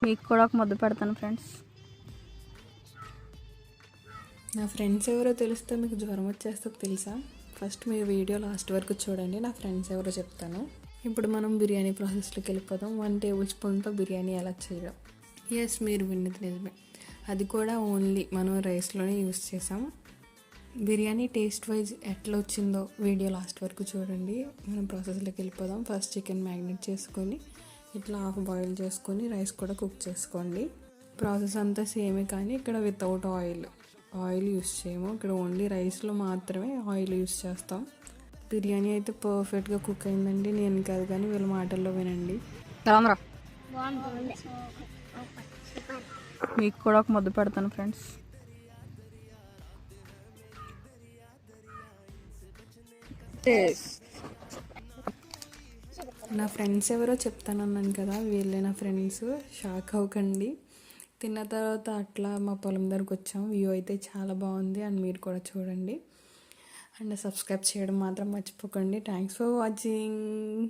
మీకు కూడా ఒక ముద్ద పెడతాను ఫ్రెండ్స్. నా ఫ్రెండ్స్ ఎవరో తెలిస్తే మీకు జ్వరం వచ్చేస్తే తెలుసా? ఫస్ట్ మీరు వీడియో లాస్ట్ వరకు చూడండి, నా ఫ్రెండ్స్ ఎవరో చెప్తాను. ఇప్పుడు మనం బిర్యానీ ప్రాసెస్లోకి వెళ్ళిపోదాం. 1 టేబుల్ స్పూన్తో బిర్యానీ ఎలా చేయడం. ఎస్, మీరు విన్నది నిజమే. అది కూడా ఓన్లీ మనం రైస్లోనే యూస్ చేసాం. బిర్యానీ టేస్ట్ వైజ్ ఎట్లా వచ్చిందో వీడియో లాస్ట్ వరకు చూడండి. మనం ప్రాసెస్లోకి వెళ్ళిపోదాం. ఫస్ట్ చికెన్ మ్యాగ్నేట్ చేసుకొని ఇట్లా హాఫ్ బాయిల్ చేసుకొని రైస్ కూడా కుక్ చేసుకోండి. ప్రాసెస్ అంతా సేమే, కానీ ఇక్కడ వితౌట్ ఆయిల్ యూస్ చేయము. ఇక్కడ ఓన్లీ రైస్లో మాత్రమే ఆయిల్ యూస్ చేస్తాం. బిర్యానీ అయితే పర్ఫెక్ట్గా కుక్ అయిందండి. నేను కాదు కానీ వీళ్ళ మాటల్లో వినండి. మీకు కూడా ఒక ముద్ద పెడతాను ఫ్రెండ్స్. నా ఫ్రెండ్స్ ఎవరో చెప్తానన్నాను కదా, వీళ్ళే నా ఫ్రెండ్స్. షాక్ అవ్వకండి. తిన్న తర్వాత అట్లా మా పొలం దగ్గరకు వచ్చాం. వ్యూ అయితే చాలా బాగుంది, అండ్ మీరు కూడా చూడండి. అండ్ సబ్స్క్రైబ్ చేయడం మాత్రం మర్చిపోకండి. Thanks for watching.